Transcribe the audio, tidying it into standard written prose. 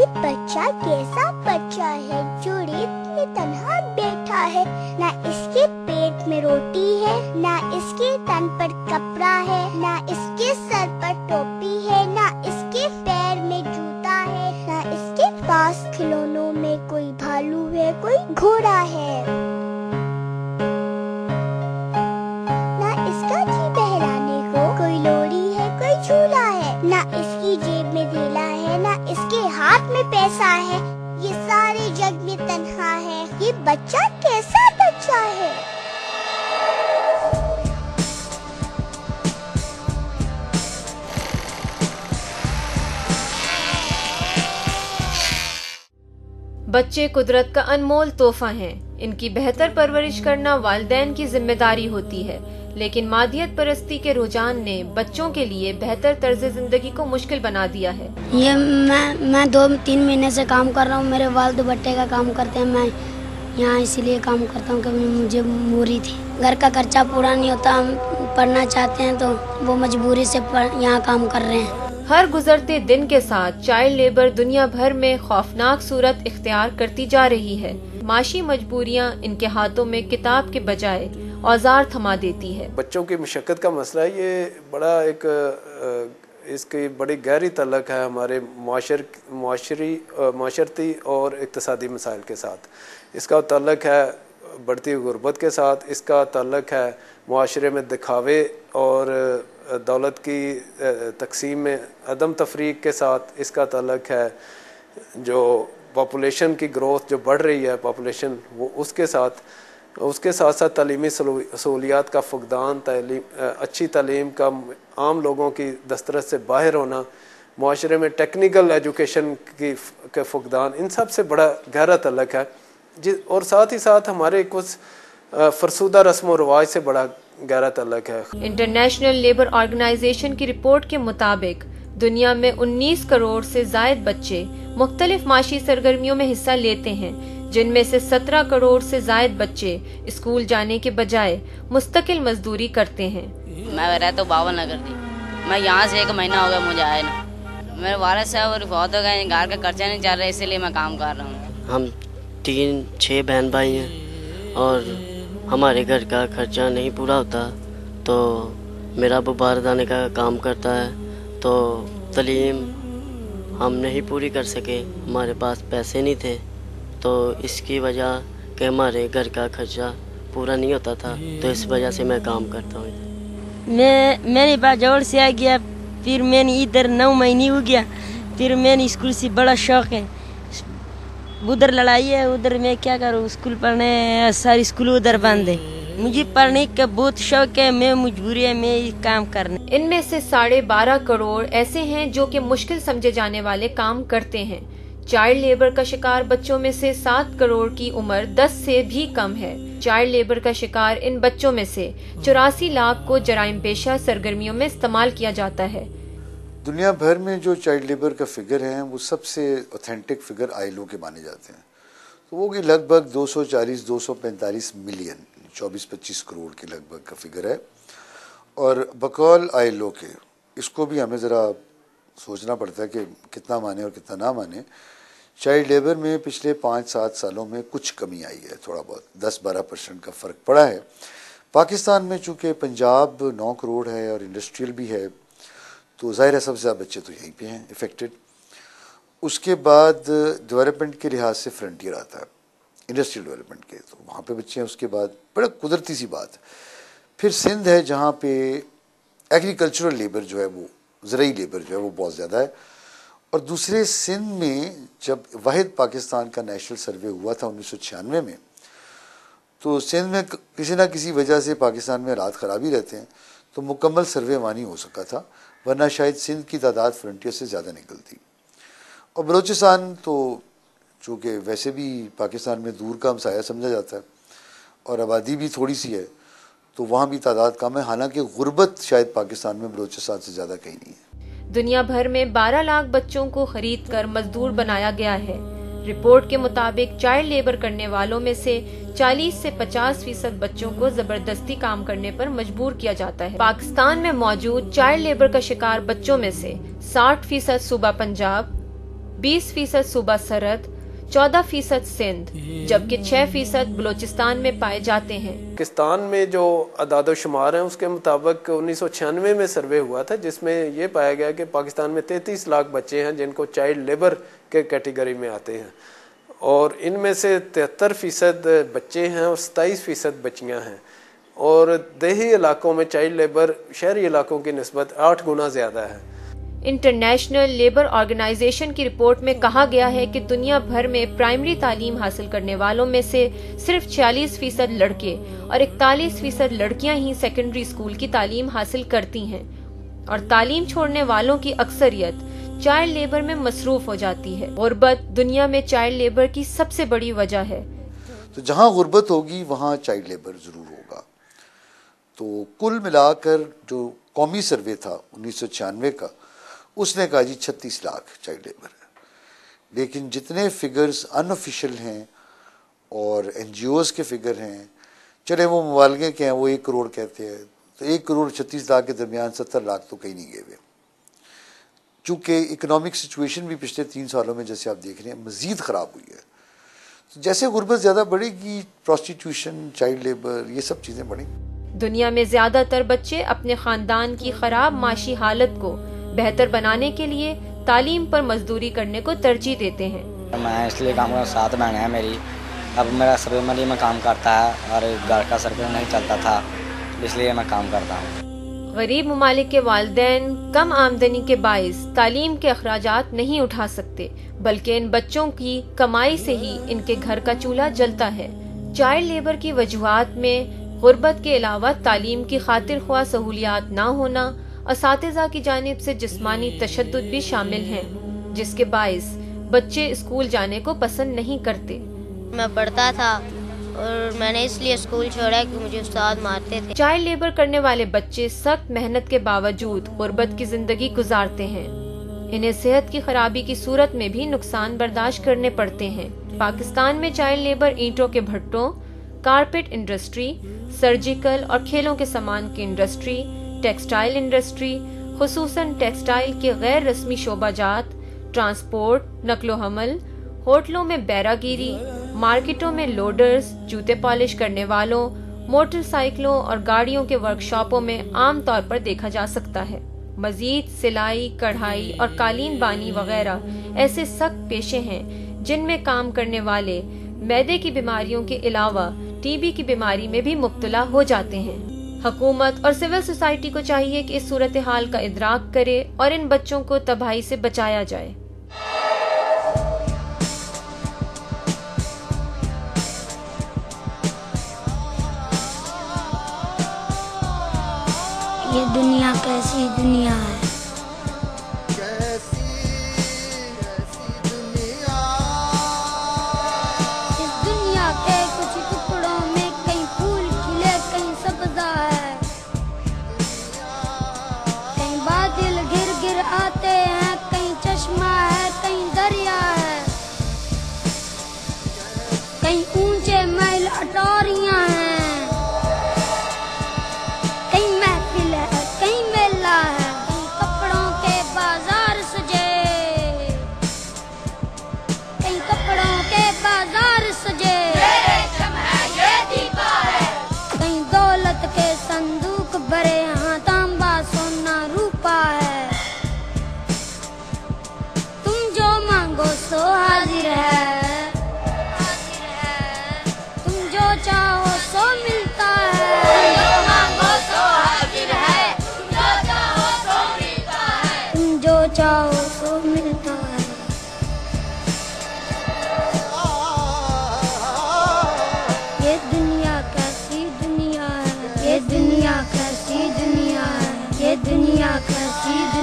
ये बच्चा कैसा बच्चा है जो रेत में तन्हा बैठा है। ना इसके पेट में रोटी है, ना इसके तन पर कपड़ा है, ना इसके सर पर टोपी है, ना इसके पैर में जूता है, ना इसके पास खिलौनों में कोई भालू है, कोई घोड़ा है, ना इसका जी बहलाने को कोई लोरी है, कोई झूला है, ना इसकी जेब में थैला है, ना इसके हाथ में पैसा है। ये सारे जग में तन्हा है। ये बच्चा कैसा बच्चा है। बच्चे कुदरत का अनमोल तोहफा हैं। इनकी बेहतर परवरिश करना वालिदैन की जिम्मेदारी होती है, लेकिन मादियत परस्ती के रुझान ने बच्चों के लिए बेहतर तर्ज जिंदगी को मुश्किल बना दिया है। ये मैं 2-3 महीने से काम कर रहा हूँ। मेरे वालिद भट्टे का काम करते हैं। मैं यहाँ इसीलिए काम करता हूँ कि मुझे मजबूरी थी। घर का खर्चा पूरा नहीं होता, हम पढ़ना चाहते हैं तो वो मजबूरी से यहाँ काम कर रहे हैं। हर गुजरते दिन के साथ चाइल्ड लेबर दुनिया भर में खौफनाक सूरत इख्तियार करती जा रही है। माशी मजबूरियाँ इनके हाथों में किताब के बजाय औजार थमा देती है। बच्चों की मशक्क़त का मसला है, ये बड़ा एक इसकी बड़ी गहरी तल्लक है हमारे माशरती और इक़्तिसादी मसाइल के साथ। इसका तल्लक है बढ़ती गुर्बत के साथ, इसका तल्लक है मुआशरे में दिखावे और दौलत की तकसीम में अदम तफरीक के साथ, इसका तल्लक है जो पॉपुलेशन की ग्रोथ जो बढ़ रही है पॉपुलेशन वो उसके साथ साथ तालीमी सहूलियात का फुकदान, अच्छी तालीम का आम लोगों की दस्तरस से बाहर होना, मुआशरे में टेक्निकल एजुकेशन के फुकदान, इन सब से बड़ा गहरा तल्लक है। और साथ ही साथ हमारे कुछ फरसूदा रस्म व रवाज से बड़ा गहरा तल्लक है। इंटरनेशनल लेबर ऑर्गेनाइजेशन की रिपोर्ट के मुताबिक दुनिया में 19 करोड़ से ज्यादा बच्चे मुख्तलिफ माशी सरगर्मियों में हिस्सा लेते हैं, जिनमें से 17 करोड़ से ज्यादा बच्चे स्कूल जाने के बजाय मुस्तकिल मजदूरी करते हैं। मैं रहता तो 52 नगर थी। मैं यहाँ से 1 महीना हो गया मुझे आए ना। मेरे वालिद साहब और बहुत हो गए, घर का खर्चा नहीं चल रहा, इसीलिए मैं काम कर रहा हूँ। हम 3-6 बहन भाई हैं और हमारे घर का खर्चा नहीं पूरा होता, तो मेरा अबू बाहर जाने का काम करता है, तो तालीम हम नहीं पूरी कर सके, हमारे पास पैसे नहीं थे, तो इसकी वजह कि हमारे घर का खर्चा पूरा नहीं होता था, तो इस वजह से मैं काम करता हूँ। मेरे पास जोड़ से आ गया, फिर मैंने इधर 9 महीने हो गया, फिर मैंने स्कूल से बड़ा शौक़ है, उधर लड़ाई है, उधर मैं क्या करूँ, स्कूल पढ़ने सारी स्कूल उधर बंद है। मुझे पढ़ने का बहुत शौक है, मैं मजबूरी है मैं काम करने। इनमें से 12.5 करोड़ ऐसे हैं जो कि मुश्किल समझे जाने वाले काम करते हैं। चाइल्ड लेबर का शिकार बच्चों में से 7 करोड़ की उम्र 10 से भी कम है। चाइल्ड लेबर का शिकार इन बच्चों में से 84 लाख को जराइम पेशा सरगर्मियों में इस्तेमाल किया जाता है। दुनिया भर में जो चाइल्ड लेबर का फिगर है वो सबसे ऑथेंटिक फिगर आईएलओ के माने जाते हैं, तो वो कि लगभग 240-245 मिलियन 24-25 करोड़ के लगभग का फिगर है। और बकौल आईएलओ के इसको भी हमें ज़रा सोचना पड़ता है कि कितना माने और कितना ना माने। चाइल्ड लेबर में पिछले 5-7 सालों में कुछ कमी आई है, थोड़ा बहुत 10-12% का फ़र्क पड़ा है। पाकिस्तान में चूँकि पंजाब 9 करोड़ है और इंडस्ट्रियल भी है, तो ज़ाहिर है सबसे ज़्यादा बच्चे तो यहीं पे हैं इफ़ेक्टेड। उसके बाद डेवलपमेंट के लिहाज से फ्रंटियर आता है, इंडस्ट्रियल डेवलपमेंट के, तो वहाँ पे बच्चे हैं। उसके बाद बड़ा कुदरती सी बात, फिर सिंध है जहाँ पे एग्रीकल्चरल लेबर जो है वो ज़रूरी लेबर जो है वो बहुत ज़्यादा है। और दूसरे सिंध में जब वाहिद पाकिस्तान का नेशनल सर्वे हुआ था 1996 में, तो सिंध में किसी ना किसी वजह से पाकिस्तान में हालात ख़राब ही रहते हैं, तो मुकम्मल सर्वे वहाँ नहीं हो सका था, वरना शायद सिंध की तादाद फ्रंटियर से ज़्यादा निकलती। और बलूचिस्तान तो चूँकि वैसे भी पाकिस्तान में दूर का हमसाया समझा जाता है और आबादी भी थोड़ी सी है, तो वहाँ भी तादाद कम है, हालांकि गुर्बत शायद पाकिस्तान में बलूचिस्तान से ज़्यादा कहीं नहीं है। दुनिया भर में 12 लाख बच्चों को खरीद कर मजदूर बनाया गया है। रिपोर्ट के मुताबिक चाइल्ड लेबर करने वालों में से 40 से 50% बच्चों को जबरदस्ती काम करने पर मजबूर किया जाता है। पाकिस्तान में मौजूद चाइल्ड लेबर का शिकार बच्चों में से 60% सूबा पंजाब, 20% सूबा सरहद, 14% सिंध, जबकि 6% बलोचिस्तान में पाए जाते हैं। पाकिस्तान में जो अदाद-ओ-शुमार हैं उसके मुताबिक 1996 में सर्वे हुआ था, जिसमें ये पाया गया कि पाकिस्तान में 33 लाख बच्चे हैं जिनको चाइल्ड लेबर के कैटेगरी में आते हैं, और इनमें से 73% बच्चे हैं और 27% बच्चियां हैं। और देही इलाकों में चाइल्ड लेबर शहरी इलाकों की निस्बत 8 गुना ज़्यादा है। इंटरनेशनल लेबर ऑर्गेनाइजेशन की रिपोर्ट में कहा गया है कि दुनिया भर में प्राइमरी तालीम हासिल करने वालों में से सिर्फ 46% लड़के और 41% लड़कियां ही सेकेंडरी स्कूल की तालीम हासिल करती हैं, और तालीम छोड़ने वालों की अक्सरियत चाइल्ड लेबर में मसरूफ हो जाती है। गुर्बत दुनिया में चाइल्ड लेबर की सबसे बड़ी वजह है। तो जहाँ गुर्बत होगी वहाँ चाइल्ड लेबर ज़रूर होगा। तो कुल मिलाकर जो कौमी सर्वे था 1996 का, उसने कहा जी 36 लाख चाइल्ड लेबर है। लेकिन जितने फिगर्स अनऑफिशियल हैं और NGOs के फिगर हैं, चले वो मुबालगे के हैं, वो 1 करोड़ कहते हैं, तो 1 करोड़ 36 लाख के दरमियान 70 लाख तो कहीं नहीं गए हुए। चूँकि इकोनॉमिक सिचुएशन भी पिछले 3 सालों में जैसे आप देख रहे हैं मज़ीद ख़राब हुई है, तो जैसे गुर्बत ज़्यादा बढ़ेगी, प्रोस्टिट्यूशन, चाइल्ड लेबर, ये सब चीज़ें बढ़ेंगी। दुनिया में ज्यादातर बच्चे अपने खानदान की खराब माशी हालत को बेहतर बनाने के लिए तालीम पर मजदूरी करने को तरजीह देते हैं। मैं इसलिए काम कर, 7 बहनें हैं मेरी, अब मेरा सर्वे में काम करता है और घर का सर्वे नहीं चलता था, इसलिए मैं काम करता हूँ। गरीब ममालिक के वालिदैन कम आमदनी के बाइस तालीम के अखराजात नहीं उठा सकते, बल्कि इन बच्चों की कमाई से ही इनके घर का चूल्हा जलता है। चाइल्ड लेबर की वजूहात में गुर्बत के अलावा तालीम की खातिर ख्वाह सहूलियात ना होना, असातिज़ा की जानिब से जिस्मानी तशद्दुद भी शामिल हैं, जिसके बाइस बच्चे स्कूल जाने को पसंद नहीं करते। मैं पढ़ता था और मैंने इसलिए स्कूल छोड़ा कि मुझे उस्ताद मारते थे। चाइल्ड लेबर करने वाले बच्चे सख्त मेहनत के बावजूद गुर्बत की जिंदगी गुजारते हैं। इन्हें सेहत की खराबी की सूरत में भी नुकसान बर्दाश्त करने पड़ते हैं। पाकिस्तान में चाइल्ड लेबर ईंटों के भट्टों, कारपेट इंडस्ट्री, सर्जिकल और खेलों के सामान की इंडस्ट्री, टेक्सटाइल इंडस्ट्री, खुसूसन टेक्सटाइल के गैर रस्मी शोबाजात, ट्रांसपोर्ट, नकलो हमल, होटलों में बैरागिरी, मार्केटों में लोडर्स, जूते पॉलिश करने वालों, मोटरसाइकिलों और गाड़ियों के वर्कशॉपों में आम तौर पर देखा जा सकता है। मजीद सिलाई, कढ़ाई और कालीन बानी वगैरह ऐसे सख्त पेशे हैं जिनमें काम करने वाले मैदे की बीमारियों के अलावा टीबी की बीमारी में भी मुब्तला हो जाते हैं। हुकूमत और सिविल सोसाइटी को चाहिए कि इस सूरत हाल का इदराक करे और इन बच्चों को तबाही से बचाया जाए। ये दुनिया कैसी दुनिया है। इस दुनिया के कुछ टुकड़ों में कहीं फूल खिले, कहीं सब्जा है, कहीं बादल गिर गिर आते हैं, कहीं चश्मा है, कहीं दरिया है, कहीं ऊंचे महल अटारियां हैं, बड़े यहाँ तांबा सोना रूपा है। तुम जो मांगो सो हाजिर है, तुम जो चाहो सो मिलता है। तुम जो मांगो सो हाजिर है, तुम जो चाहो सो मिलता है। तुम जो चाहो सो मिलता है। ये दुनिया कैसी दुनिया है, ये दुनिया कैसी दुनिया है, ये दुनिया कैसी दुनिया